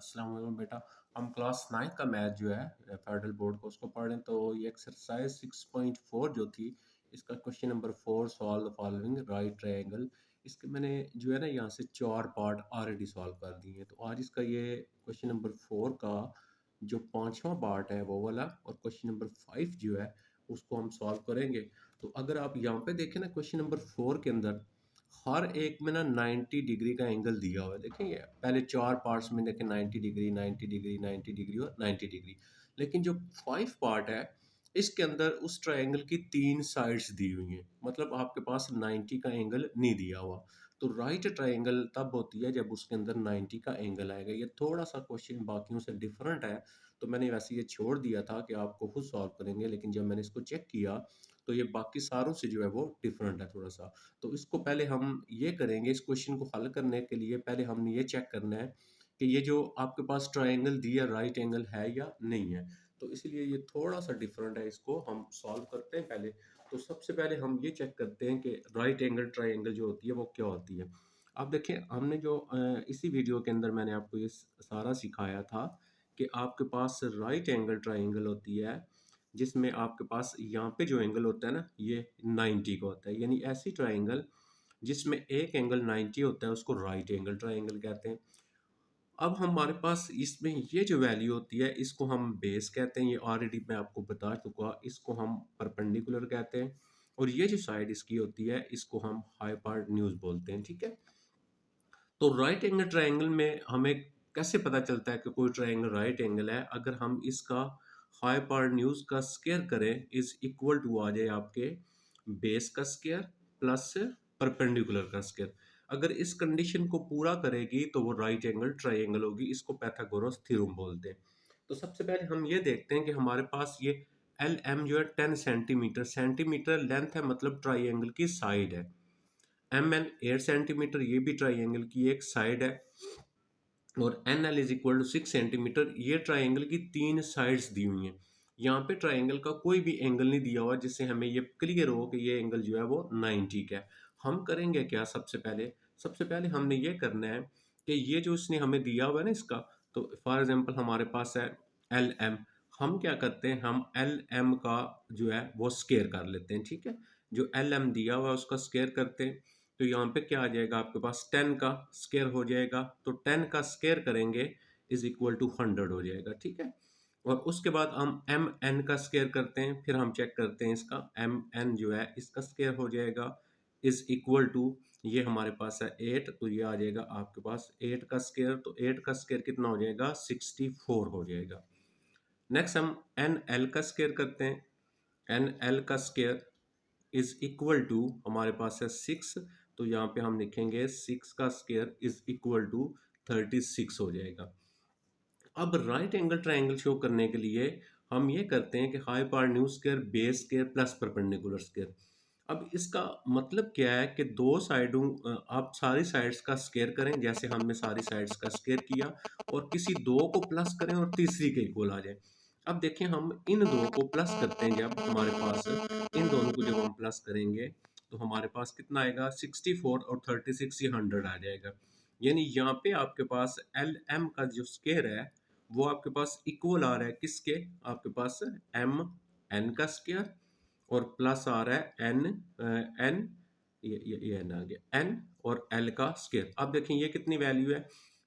अस्सलाम वालेकुम बेटा। हम क्लास 9 का मैथ जो है फेडरल बोर्ड का उसको पढ़ रहे हैं, तो ये एक्सरसाइज 6.4 जो थी, इसका question number 4, solve the following right triangle. इसके मैंने जो है ना यहाँ से 4 पार्ट ऑलरेडी सॉल्व कर दिए हैं। तो आज इसका ये क्वेश्चन नंबर 4 का जो 5वां पार्ट है वो वाला, और क्वेश्चन नंबर 5 जो है उसको हम सॉल्व करेंगे। तो अगर आप यहाँ पे देखें ना, क्वेश्चन नंबर 4 के अंदर हर एक में ना 90 डिग्री का एंगल दिया हुआ है। देखेंगे पहले 4 पार्ट्स में देखें 90 डिग्री, 90 डिग्री, 90 डिग्री और 90 डिग्री। लेकिन जो 5 पार्ट है इसके अंदर उस ट्रायंगल की 3 साइड्स दी हुई हैं, मतलब आपके पास 90 का एंगल नहीं दिया हुआ। तो राइट ट्रायंगल तब होती है जब उसके अंदर 90 का एंगल आएगा। ये थोड़ा सा क्वेश्चन बाकियों से डिफरेंट है, तो मैंने वैसे ये छोड़ दिया था कि आपको खुद सॉल्व करेंगे, लेकिन जब मैंने इसको चेक किया तो ये बाकी सारों से जो है वो डिफरेंट है थोड़ा सा। तो इसको पहले हम ये करेंगे, इस क्वेश्चन को हल करने के लिए पहले हमने ये चेक करना है कि ये जो आपके पास ट्रायंगल दिया राइट एंगल है या नहीं है। तो इसलिए ये थोड़ा सा डिफरेंट है, इसको हम सॉल्व करते हैं पहले। तो सबसे पहले हम ये चेक करते हैं कि राइट एंगल ट्रायंगल जो होती है वो क्या होती है। अब देखें, हमने जो इसी वीडियो के अंदर मैंने आपको ये सारा सिखाया था कि आपके पास राइट एंगल ट्रायंगल होती है जिसमें आपके पास यहाँ पे जो एंगल होता है ना ये 90 का होता है, यानी ऐसी ट्रायंगल जिसमें एक एंगल 90 होता है उसको राइट एंगल ट्रायंगल कहते हैं। अब हमारे पास इसमें ये जो वैल्यू होती है इसको हम बेस कहते हैं, ये ऑलरेडी मैं आपको बता चुका। इसको हम परपेंडिकुलर कहते हैं, और ये जो साइड इसकी होती है इसको हम हाइपोटेन्यूज बोलते हैं। ठीक है, तो राइट एंगल ट्रायंगल में हमें कैसे पता चलता है कि कोई ट्रायंगल राइट एंगल है? अगर हम इसका हाइपोटेन्यूज का स्क्वायर करें इज इक्वल टू आ जाए आपके बेस का स्क्वायर प्लस परपेंडिकुलर का स्क्वायर। अगर इस कंडीशन को पूरा करेगी तो वो राइट एंगल ट्रायंगल होगी। इसको पाइथागोरस थ्योरम बोलते हैं। तो सबसे पहले हम ये देखते हैं कि हमारे पास ये एल एम जो है 10 सेंटीमीटर सेंटीमीटर लेंथ है, मतलब ट्रायंगल की साइड है। एम एन 8 सेंटीमीटर, ये भी ट्राइंगल की एक साइड है। और N L is equal to 6 centimetre, ये ट्राइंगल की 3 साइड्स दी हुई हैं। यहाँ पे ट्राइंगल का कोई भी एंगल नहीं दिया हुआ जिससे हमें ये क्लियर हो कि ये एंगल जो है वो 90 का है। हम करेंगे क्या, सबसे पहले हमने ये करना है कि ये जो इसने हमें दिया हुआ है ना इसका, तो फॉर एग्जांपल हमारे पास है एल एम। हम क्या करते हैं, हम एल एम का जो है वो स्क्वायर कर लेते हैं। ठीक है, जो एल एम दिया हुआ है उसका स्क्वायर करते हैं। तो यहाँ पे क्या आ जाएगा, आपके पास 10 का स्क्वायर हो जाएगा। तो 10 का स्क्वायर करेंगे इज इक्वल टू 100 हो जाएगा। ठीक है, और उसके बाद हम एम एन का स्क्वायर करते हैं, फिर हम चेक करते हैं इसका एम एन जो है इसका स्क्वायर हो जाएगा इज इक्वल टू, ये हमारे पास है 8, तो ये आ जाएगा आपके पास 8 का स्क्वायर। तो 8 का स्क्वायर कितना हो जाएगा, 64 हो जाएगा। नेक्स्ट हम एन एल का स्क्वायर करते हैं। एन एल का स्क्वायर इज इक्वल टू हमारे पास है 6, तो यहाँ पे हम लिखेंगे 6 का स्क्वायर इज इक्वल टू 36 हो जाएगा। अब राइट एंगल ट्रायंगल शो करने के लिए हम ये करते हैं कि hypotenuse square base square plus perpendicular square. अब इसका मतलब क्या है कि दो साइडों आप सारी साइड्स का स्क्वायर करें, जैसे हमने सारी साइड्स का स्क्वायर किया, और किसी दो को प्लस करें और तीसरी के इक्वल आ जाए। अब देखें, हम इन दो को प्लस करते हैं, जब हमारे पास इन दोनों को जब हम प्लस करेंगे तो हमारे पास कितना आएगा, 64 और 36, ये 100 आ जाएगा। यानी यहाँ पे आपके पास एल एम का जो स्क्वायर है वो आपके पास इक्वल आ रहा है किसके, आपके पास एम एन का स्क्वायर और प्लस आ रहा है एन एन, ये एन आ गया एन और एल का स्क्वायर। अब देखें ये कितनी वैल्यू है,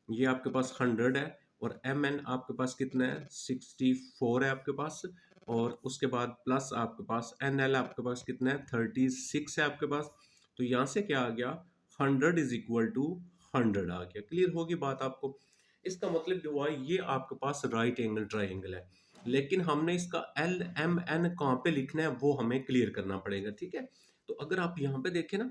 ये आपके पास 100 है, और एम एन आपके पास कितना है, 64 है आपके पास, और उसके बाद प्लस आपके पास एन एल आपके पास कितना है, 36 है आपके पास। तो यहाँ से क्या आ गया, 100 इज इक्वल टू 100 आ गया। क्लियर होगी बात आपको? इसका मतलब जो हुआ, ये आपके पास राइट एंगल ट्राइंगल है, लेकिन हमने इसका एल एम एन कहाँ पे लिखना है वो हमें क्लियर करना पड़ेगा। ठीक है, तो अगर आप यहाँ पे देखें ना,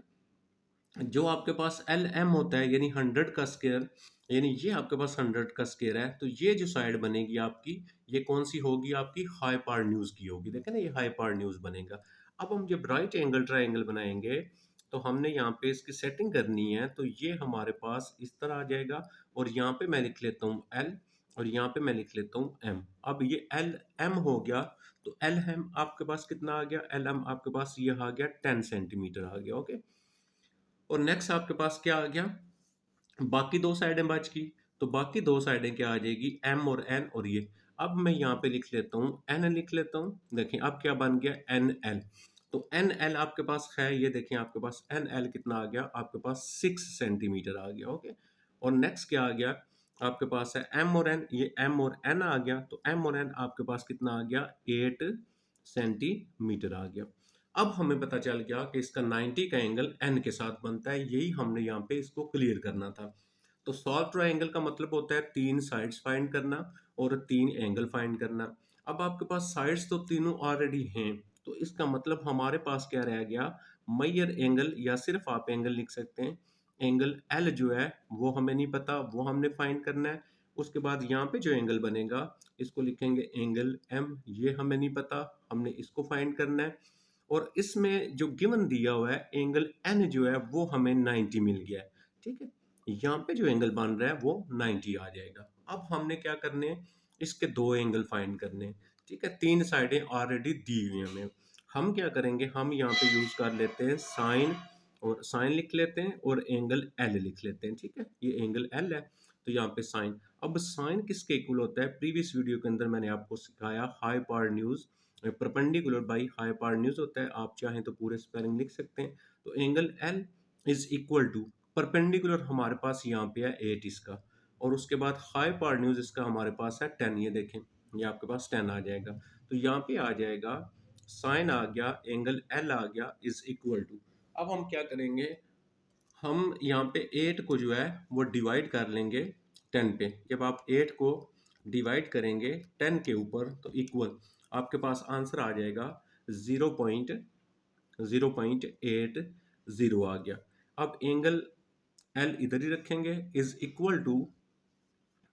जो आपके पास एल एम होता है यानी 100 का स्क्वायर, यानी ये आपके पास 100 का स्क्वायर है, तो ये जो साइड बनेगी आपकी, ये कौन सी होगी, आपकी हाइपोटेन्यूज की होगी। देखें ना, ये हाइपोटेन्यूज बनेगा। अब हम जब राइट एंगल ट्राइंगल बनाएंगे तो हमने यहाँ पे इसकी सेटिंग करनी है, तो ये हमारे पास इस तरह आ जाएगा, और यहाँ पे मैं लिख लेता हूँ एल, और यहाँ पे मैं लिख लेता हूँ एम। अब ये एल एम हो गया, तो एल एम आपके पास कितना आ गया, एल एम आपके पास ये आ गया 10 सेंटीमीटर आ गया। ओके, और नेक्स्ट आपके पास क्या आ गया, बाकी दो साइडें बच गई। तो बाकी दो साइडें क्या आ जाएगी, एम और एन और ये। अब मैं यहाँ पे लिख लेता हूँ, एन लिख लेता हूँ। देखिए अब क्या बन गया, एन एल। तो एन एल आपके पास है, ये देखिए आपके पास एन एल कितना आ गया, आपके पास 6 सेंटीमीटर आ गया। ओके, और नेक्स्ट क्या आ गया, आपके पास है एम और एन, ये एम और एन आ गया। तो एम और एन आपके पास कितना आ गया, 8 सेंटीमीटर आ गया। अब हमें पता चल गया कि इसका 90 का एंगल एन के साथ बनता है, यही हमने यहाँ पे इसको क्लियर करना था। तो सॉल्व ट्रायंगल का मतलब होता है 3 साइड्स फाइंड करना और 3 एंगल फाइंड करना। अब आपके पास साइड्स तो तीनों ऑलरेडी हैं, तो इसका मतलब हमारे पास क्या रह गया, मैयर एंगल, या सिर्फ आप एंगल लिख सकते हैं। एंगल एल जो है वो हमें नहीं पता, वो हमने फाइंड करना है। उसके बाद यहाँ पे जो एंगल बनेगा इसको लिखेंगे एंगल एम, ये हमें नहीं पता, हमने इसको फाइंड करना है। और इसमें जो गिवन दिया हुआ है एंगल एन जो है वो हमें 90 मिल गया है। ठीक है, यहाँ पे जो एंगल बन रहा है वो 90 आ जाएगा। अब हमने क्या करने हैं, इसके दो एंगल फाइंड करने हैं। ठीक है, तीन साइडें ऑलरेडी दी हुई हैं हमें। हम क्या करेंगे, हम यहाँ पे यूज कर लेते हैं साइन, और साइन लिख लेते हैं और एंगल एल लिख लेते हैं। ठीक है, ये एंगल एल है तो यहाँ पे साइन। अब साइन किसके इक्वल होता है, प्रीवियस वीडियो के अंदर मैंने आपको सिखाया, हाइपोटेन्यूज परपेंडिकुलर बाई हाइपोटेन्यूज होता है। आप चाहें तो पूरे स्पेलिंग लिख सकते हैं। तो angle L is equal to, perpendicular हमारे पास यहाँ पे है 8 इसका, और उसके बाद हाइपोटेन्यूज इसका हमारे पास है 10। ये देखें, ये आपके पास 10 आ जाएगा। तो यहाँ पे आ जाएगा साइन आ गया, एंगल एल आ गया, इज इक्वल टू। अब हम क्या करेंगे, हम यहाँ पे 8 को जो है वो डिवाइड कर लेंगे 10 पे। जब आप 8 को डिवाइड करेंगे 10 के ऊपर तो इक्वल आपके पास आंसर आ जाएगा 0.080 आ गया। अब एंगल एल इधर ही रखेंगे, इज इक्वल टू,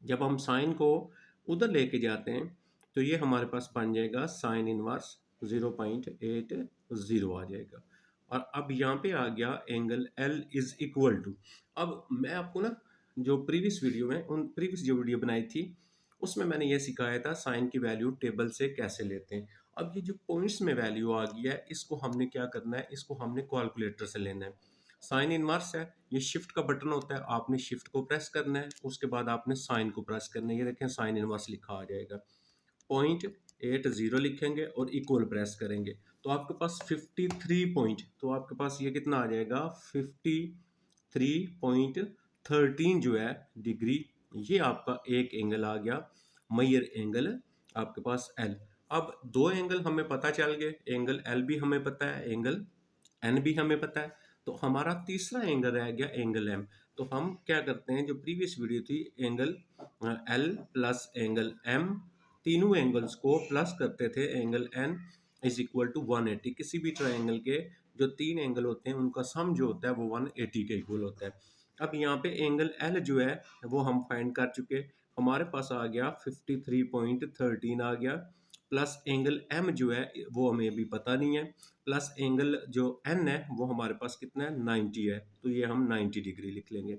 जब हम साइन को उधर लेके जाते हैं तो ये हमारे पास बन जाएगा साइन इनवर्स 0.80 आ जाएगा। और अब यहाँ पे आ गया angle L is equal to. अब मैं आपको ना, जो प्रीवियस वीडियो में, उन प्रीवियस जो वीडियो बनाई थी उसमें मैंने ये सिखाया था साइन की वैल्यू टेबल से कैसे लेते हैं। अब ये जो पॉइंट्स में वैल्यू आ गई है इसको हमने क्या करना है, इसको हमने कैलकुलेटर से लेना है। साइन इनवर्स है, ये शिफ्ट का बटन होता है, आपने शिफ्ट को प्रेस करना है, उसके बाद आपने साइन को प्रेस करना है। ये देखें साइन इनवर्स लिखा आ जाएगा, 0.80 लिखेंगे और इक्वल प्रेस करेंगे तो आपके पास 53 पॉइंट, तो आपके पास ये कितना आ जाएगा 53.13 जो है डिग्री। ये आपका एक एंगल आ गया, मैयर एंगल आपके पास एल। अब दो एंगल हमें पता चल गए, एंगल एल भी हमें पता है, एंगल एन भी हमें पता है। तो हमारा तीसरा एंगल रह गया एंगल एम। तो हम क्या करते हैं, जो प्रीवियस वीडियो थी angle L plus angle M, तीनों एंगल्स को प्लस करते थे, angle N is equal to 180। किसी भी ट्रायंगल के जो तीन एंगल होते हैं उनका सम जो होता है वो 180 के इक्वल होता है। अब यहाँ पे एंगल एल जो है वो हम फाइंड कर चुके, हमारे पास आ गया 53.13 आ गया, प्लस एंगल एम जो है वो हमें अभी पता नहीं है, प्लस एंगल जो एन है वो हमारे पास कितना है 90 है, तो ये हम 90 डिग्री लिख लेंगे,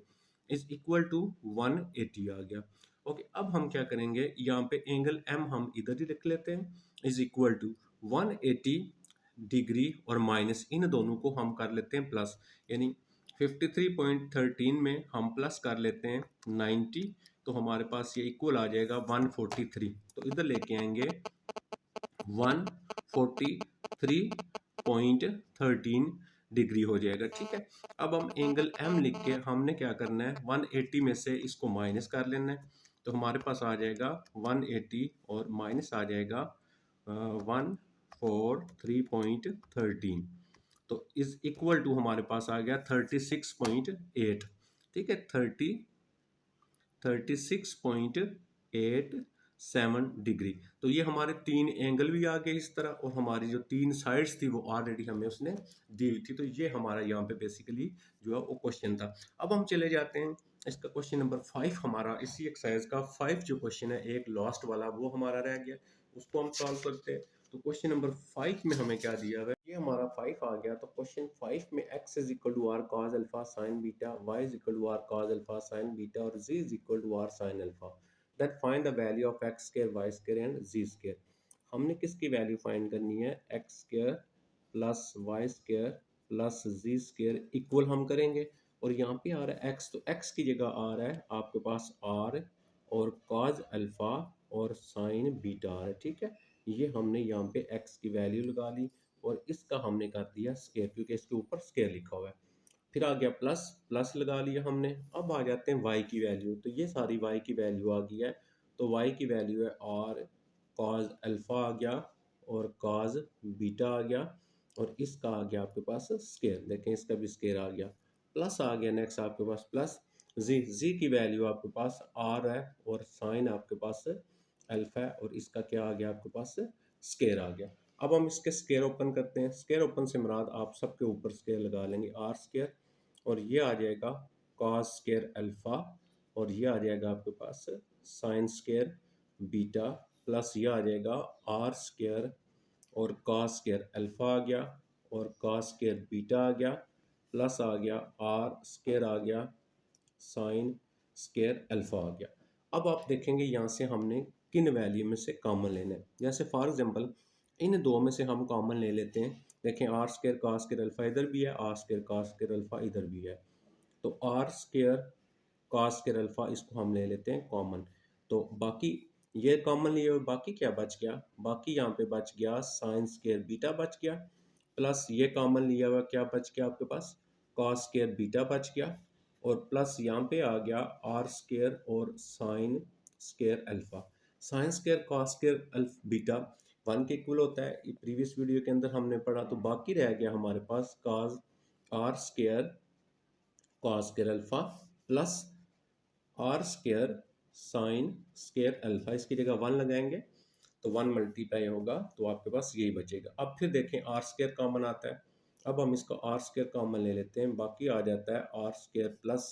इज इक्वल टू 180 आ गया। ओके, अब हम क्या करेंगे, यहाँ पे एंगल एम हम इधर ही लिख लेते हैं, इज इक्वल टू 180 डिग्री और माइनस इन दोनों को हम कर लेते हैं प्लस, यानी 53.13 में हम प्लस कर लेते हैं 90, तो हमारे पास ये इक्वल आ जाएगा 143। तो इधर लेके आएंगे 143.13 डिग्री हो जाएगा। ठीक है, अब हम एंगल एम लिख के हमने क्या करना है, 180 में से इसको माइनस कर लेना है। तो हमारे पास आ जाएगा 180 और माइनस आ जाएगा 143.13, तो इज इक्वल टू हमारे पास आ गया 36.8। ठीक है, 36.87 डिग्री। तो ये हमारे तीन एंगल भी आ गए इस तरह, और हमारी जो तीन साइड्स थी वो ऑलरेडी हमें उसने दी हुई थी। तो ये हमारा यहाँ पे बेसिकली जो है वो क्वेश्चन था। अब हम चले जाते हैं इसका क्वेश्चन नंबर 5, हमारा इसी एक्सरसाइज का 5 जो क्वेश्चन है, एक लास्ट वाला वो हमारा रह गया, उसको हम सॉल्व करते हैं। तो क्वेश्चन नंबर 5 में हमें क्या दिया हुआ है, ये हमारा 5 आ गया। तो क्वेश्चन 5 में x is equal to R cos alpha sine beta, y is equal to R cos alpha sine beta और z is equal to R sine alpha, that find the value of x square y square and z square. हमने किसकी value find करनी है, x square plus y square plus z square equal हम करेंगे, और यहाँ पे आ रहा है एक्स, तो एक्स की जगह आ रहा है आपके पास आर और कॉज अल्फ़ा और साइन बीटा आ रहा है, ठीक है। ये हमने यहाँ पे एक्स की वैल्यू लगा ली और इसका हमने कर दिया स्केयर, क्योंकि इसके ऊपर स्केयर लिखा हुआ है। फिर आ गया प्लस, प्लस लगा लिया हमने। अब आ जाते हैं वाई की वैल्यू, तो ये सारी वाई की वैल्यू आ गई है। तो वाई की वैल्यू है आर कॉज अल्फ़ा आ गया और कॉज बीटा आ गया और इसका आ गया आपके पास स्केयर, देखें इसका भी स्केयर आ गया। प्लस आ गया नेक्स्ट आपके पास प्लस जी, जी की वैल्यू आपके पास आर है और साइन आपके पास अल्फा है और इसका क्या आ गया आपके पास स्केयर आ गया। अब हम इसके स्केयर ओपन करते हैं। स्केयर ओपन से मुराद आप सबके ऊपर स्केयर लगा लेंगे आर स्केयर और ये आ जाएगा कॉस स्केयर अल्फा और ये आ जाएगा आपके पास साइन स्केयर बीटा प्लस ये आ जाएगा आर स्केयर और कॉस स्केयर अल्फा आ गया और कॉस स्केयर बीटा आ गया प्लस आ गया आर स्केयर आ गया साइन स्केयर अल्फा आ गया। अब आप देखेंगे यहाँ से हमने किन वैल्यू में से कॉमन लेना है। जैसे फॉर एग्जांपल इन दो में से हम कॉमन ले लेते हैं। देखें R square cos square alpha इधर भी है, R square cos square alpha इधर भी है, तो R square cos square alpha इसको हम ले लेते हैं कॉमन। तो बाकी ये कॉमन लिए हुए बाकी क्या बच गया, बाकी यहाँ पे बच गया साइन स्केयर बीटा बच गया प्लस ये कॉमन लिया हुआ क्या बच गया आपके पास कॉस स्केयर बीटा बच गया और प्लस यहाँ पे आ गया आर स्केयर और sine square alpha. Sine square cos square alpha beta one के इक्वल होता है, प्रीवियस वीडियो के अंदर हमने पढ़ा। तो बाकी रह गया हमारे पास cos r square cos square alpha plus r square sine square alpha, इसकी जगह वन लगाएंगे तो वन मल्टीप्लाई होगा तो आपके पास यही बचेगा। अब फिर देखें आर स्केयर कॉमन आता है, अब हम इसको आर स्केयर कॉमन ले लेते हैं, बाकी आ जाता है आर स्केयर प्लस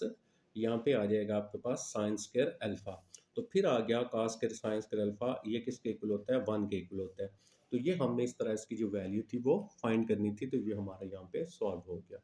यहाँ पे आ जाएगा आपके पास साइन स्केयर अल्फा। तो फिर आ गया cos square sine square alpha, ये किसके इक्वल होता है वन के इक्वल होता है। तो ये हमने इस तरह इसकी जो वैल्यू थी वो फाइंड करनी थी, तो ये हमारा यहाँ पे सॉल्व हो गया।